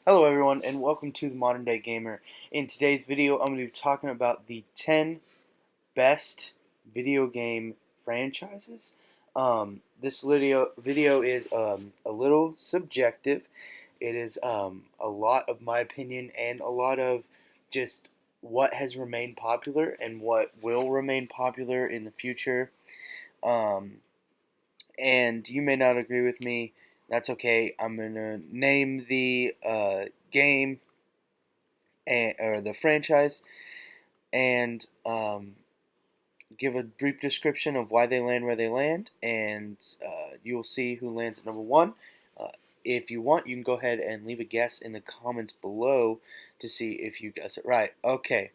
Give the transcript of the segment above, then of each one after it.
Hello everyone and welcome to the Modern Day Gamer. In today's video I'm going to be talking about the 10 best video game franchises. This video is a little subjective. It is a lot of my opinion and a lot of just what has remained popular and what will remain popular in the future. Um, and you may not agree with me. That's okay. I'm going to name the game or the franchise and give a brief description of why they land where they land, and you'll see who lands at number one. Uh, if you want, you can go ahead and leave a guess in the comments below to see if you guess it right. Okay,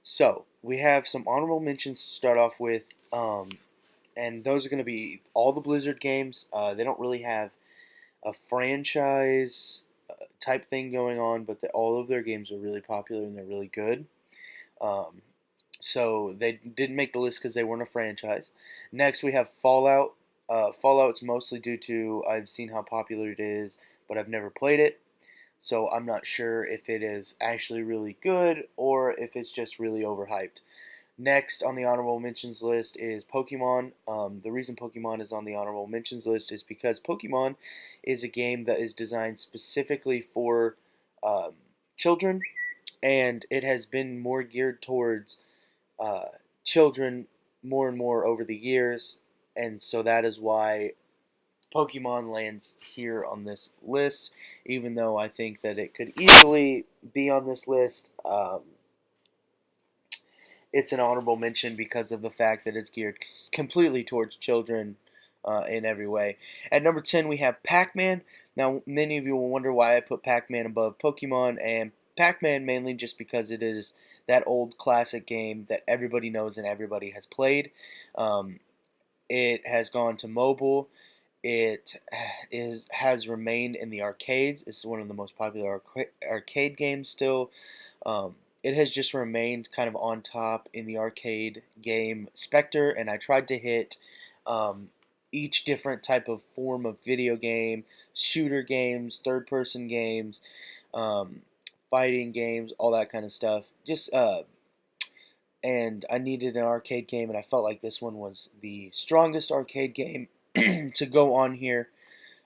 so we have some honorable mentions to start off with, and those are going to be all the Blizzard games. They don't really have a franchise type thing going on, but all of their games are really popular and they're really good. Um, so they didn't make the list because they weren't a franchise. Next, we have Fallout. Fallout's mostly due to I've seen how popular it is, but I've never played it. So I'm not sure if it is actually really good or if it's just really overhyped. Next on the honorable mentions list is Pokemon. The reason Pokemon is on the honorable mentions list is because Pokemon is a game that is designed specifically for um, children, and it has been more geared towards uh, children more and more over the years, and so that is why Pokemon lands here on this list, even though I think that it could easily be on this list. It's an honorable mention because of the fact that it's geared completely towards children in every way. At number 10, we have PacMan. Now, many of you will wonder why I put PacMan above Pokemon, and PacMan mainly just because it is that old classic game that everybody knows and everybody has played. Um, it has gone to mobile. It has remained in the arcades. It's one of the most popular arcade games still. It has just remained kind of on top in the arcade game Spectre, and I tried to hit um, each different type of form of video game, shooter games, third-person games, um, fighting games, all that kind of stuff. And I needed an arcade game, and I felt like this one was the strongest arcade game to go on here.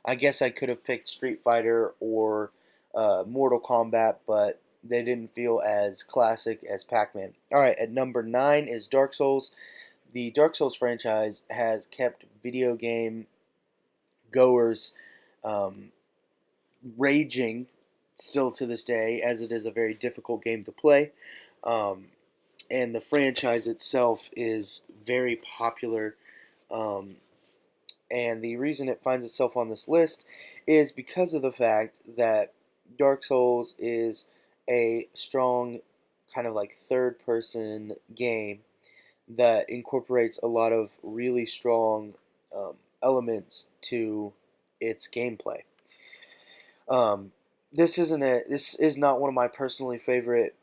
I guess I could have picked Street Fighter or Mortal Kombat, but they didn't feel as classic as Pac-Man. All right, at number 9 is Dark Souls. The Dark Souls franchise has kept video game goers um, raging still to this day, as it is a very difficult game to play. Um, and the franchise itself is very popular. Um, and the reason it finds itself on this list is because of the fact that Dark Souls is a strong kind of like third person game that incorporates a lot of really strong elements to its gameplay. Um, this is not one of my personally favorite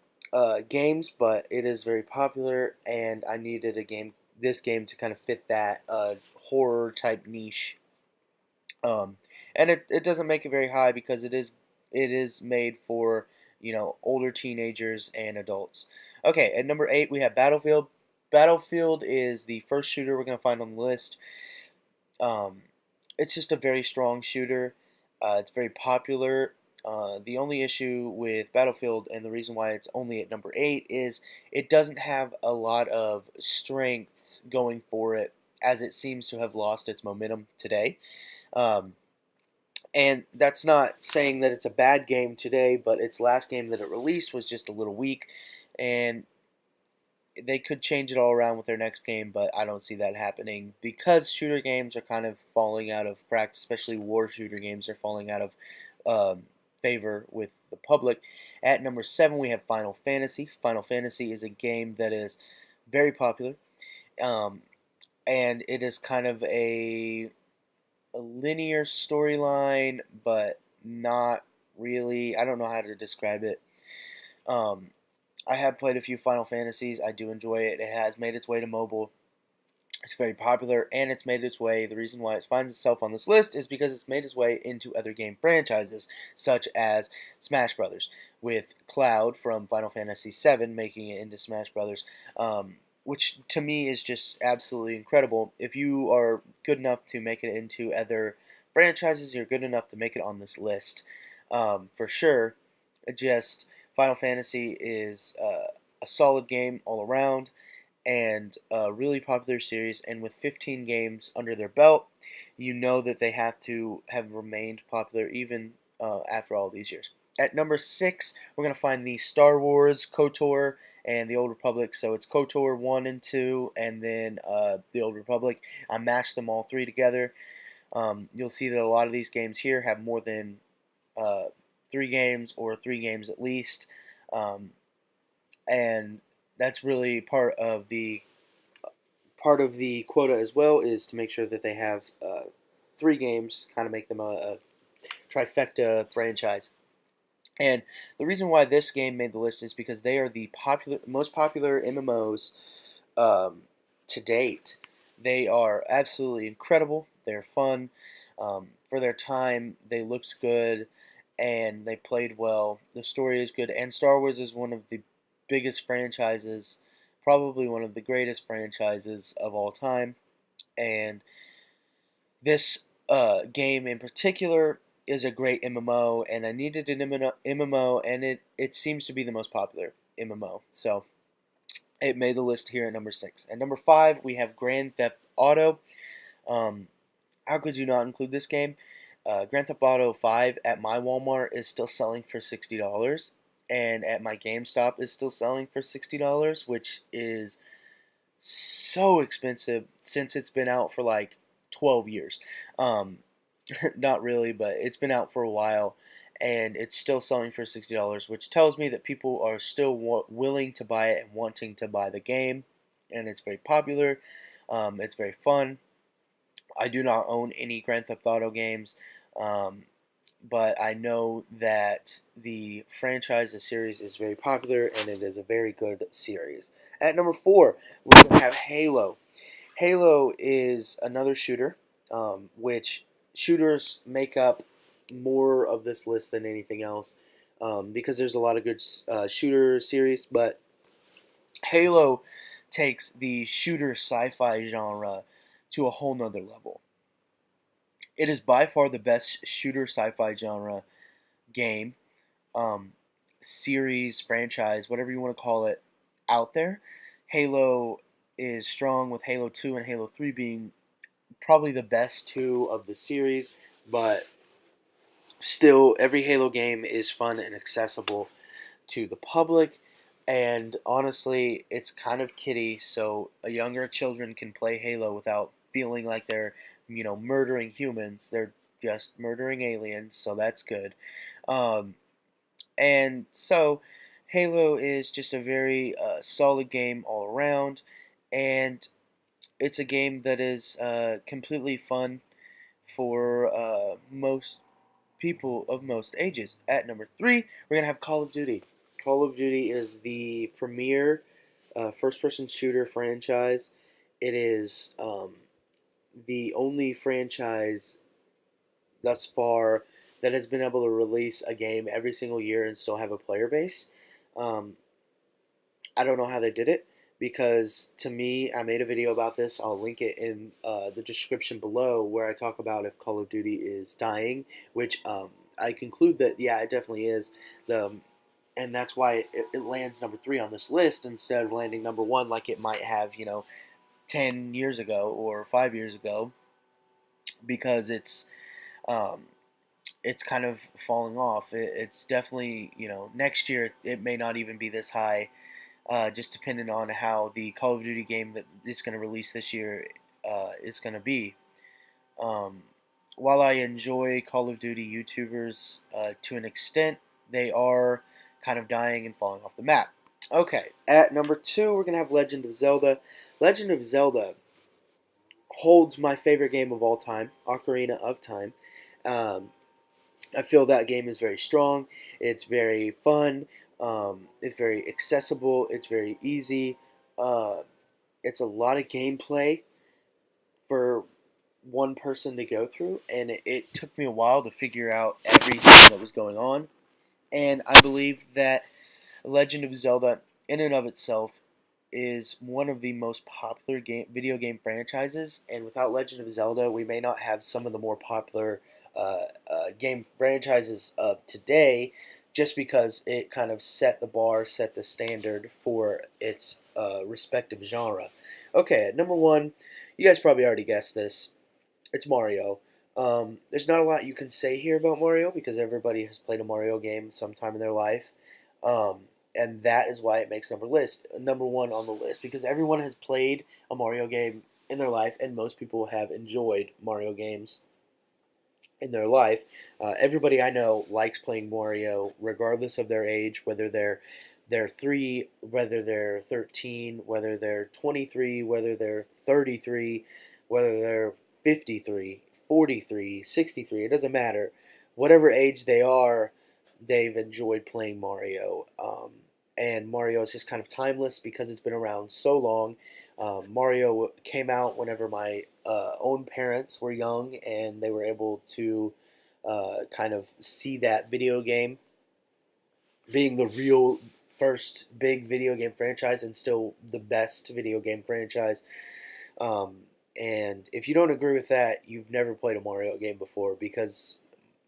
games, but it is very popular, and I needed this game to kind of fit that horror type niche. Um, and it doesn't make it very high because it is made for older teenagers and adults. Okay, at number 8 we have Battlefield. Battlefield is the first shooter we're gonna find on the list. Um, it's just a very strong shooter. It's very popular. The only issue with Battlefield, and the reason why it's only at number 8, is it doesn't have a lot of strengths going for it, as it seems to have lost its momentum today. Um, and that's not saying that it's a bad game today, but its last game that it released was just a little weak, and they could change it all around with their next game, but I don't see that happening because shooter games are kind of falling out of practice, especially war shooter games are falling out of favor with the public. At number 7, we have Final Fantasy. Final Fantasy is a game that is very popular, um, and it is kind of a linear storyline, but not really. I don't know how to describe it. Um, I have played a few Final Fantasies. I do enjoy it. It has made its way to mobile. It's very popular, and it's made its way. The reason why it finds itself on this list is because it's made its way into other game franchises, such as Smash Brothers, with Cloud from Final Fantasy VII making it into Smash Brothers, which to me is just absolutely incredible. If you are good enough to make it into other franchises, you're good enough to make it on this list, for sure. Just Final Fantasy is a solid game all around and a really popular series. And with 15 games under their belt, you know that they have to have remained popular even after all these years. At number 6, we're going to find the Star Wars, KOTOR, and the Old Republic. So it's KOTOR 1 and 2, and then the Old Republic. I mashed them all three together. You'll see that a lot of these games here have more than 3 games or 3 games at least. Um, and that's really part of the quota as well, is to make sure that they have 3 games, kind of make them a trifecta franchise. And the reason why this game made the list is because they are the most popular MMOs um, to date. They are absolutely incredible. They're fun. For their time, they looked good and they played well. The story is good, and Star Wars is one of the biggest franchises, probably one of the greatest franchises of all time. And this game in particular is a great MMO, and I needed an MMO, and it seems to be the most popular MMO. So it made the list here at number 6. At number 5, we have Grand Theft Auto. Um, how could you not include this game? Grand Theft Auto 5 at my Walmart is still selling for $60, and at my GameStop is still selling for $60, which is so expensive since it's been out for like 12 years. Um, Not really, but it's been out for a while, and it's still selling for $60, which tells me that people are still willing to buy it and wanting to buy the game, and it's very popular. It's very fun. I do not own any Grand Theft Auto games, um, but I know that the franchise, the series, is very popular, and it is a very good series. At number 4, we're going to have Halo. Halo is another shooter, which shooters make up more of this list than anything else, because there's a lot of good shooter series, but Halo takes the shooter sci-fi genre to a whole nother level. It is by far the best shooter sci-fi genre game, um, series, franchise, whatever you want to call it, out there. Halo is strong, with Halo 2 and Halo 3 being probably the best two of the series, but still, every Halo game is fun and accessible to the public. And honestly, it's kind of kiddie, so younger children can play Halo without feeling like they're, murdering humans. They're just murdering aliens, so that's good. Um, and so, Halo is just a very solid game all around, and it's a game that is completely fun for most people of most ages. At number 3, we're gonna have Call of Duty. Call of Duty is the premier first-person shooter franchise. It is the only franchise thus far that has been able to release a game every single year and still have a player base. Um, I don't know how they did it, because to me, I made a video about this. I'll link it in the description below, where I talk about if Call of Duty is dying, which I conclude that, yeah, it definitely is. And that's why it lands number 3 on this list instead of landing number 1 like it might have, 10 years ago or 5 years ago, because um, it's kind of falling off. It's definitely, next year it may not even be this high, just depending on how the Call of Duty game that is going to release this year is going to be. Um, while I enjoy Call of Duty YouTubers to an extent, they are kind of dying and falling off the map. Okay, at number 2, we're going to have Legend of Zelda. Legend of Zelda holds my favorite game of all time, Ocarina of Time. Um, I feel that game is very strong. It's very fun. It's very accessible. It's very easy. Uh, it's a lot of gameplay. for one person to go through, and it took me a while to figure out everything that was going on. And I believe that Legend of Zelda, in and of itself, is one of the most popular video game franchises. And without Legend of Zelda, we may not have some of the more popular game franchises of today, just because it kind of set the bar, set the standard for its respective genre. Okay, at number one, you guys probably already guessed this. It's Mario. There's not a lot you can say here about Mario because everybody has played a Mario game sometime in their life, um, and that is why it makes number one on the list, because everyone has played a Mario game in their life, and most people have enjoyed Mario games in their life. Everybody I know likes playing Mario, regardless of their age, whether they're 3, whether they're 13, whether they're 23, whether they're 33, whether they're 53, 43, 63. It doesn't matter. Whatever age they are, they've enjoyed playing Mario. And Mario is just kind of timeless because it's been around so long. Mario came out whenever my own parents were young, and they were able to kind of see that video game being the real first big video game franchise and still the best video game franchise. Um, and if you don't agree with that, you've never played a Mario game before, because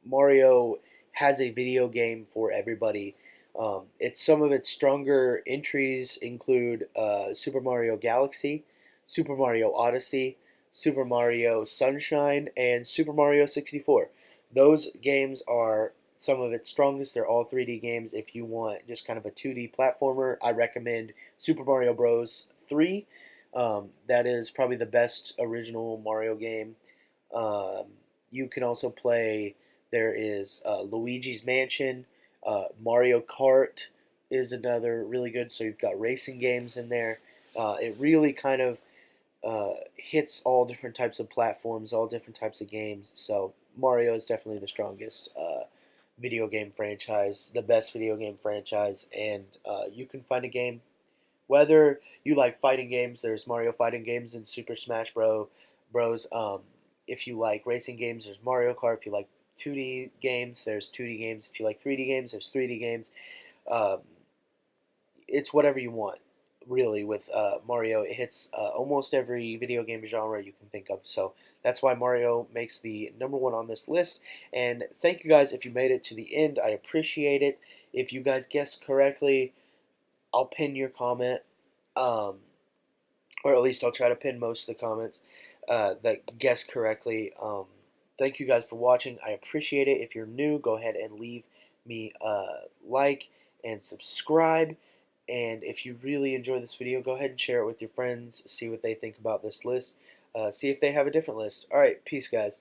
Mario has a video game for everybody. It's some of its stronger entries include Super Mario Galaxy, Super Mario Odyssey, Super Mario Sunshine, and Super Mario 64. Those games are some of its strongest. They're all 3D games. If you want just kind of a 2D platformer, I recommend Super Mario Bros. 3. That is probably the best original Mario game. Um, you can also play. There is Luigi's Mansion. Mario Kart is another really good. So you've got racing games in there. It really kind of hits all different types of platforms, all different types of games. So Mario is definitely the strongest video game franchise, the best video game franchise, and you can find a game. Whether you like fighting games, there's Mario fighting games in Super Smash Bros. If you like racing games, there's Mario Kart. If you like 2D games, there's 2D games. If you like 3D games, there's 3D games. Um, it's whatever you want, really. With Mario, it hits almost every video game genre you can think of. So that's why Mario makes the number one on this list. And thank you guys if you made it to the end. I appreciate it. If you guys guessed correctly, I'll pin your comment, um, or at least I'll try to pin most of the comments that guess correctly. Thank you guys for watching. I appreciate it. If you're new, go ahead and leave me a like and subscribe. And if you really enjoy this video, go ahead and share it with your friends. See what they think about this list. See if they have a different list. All right, peace, guys.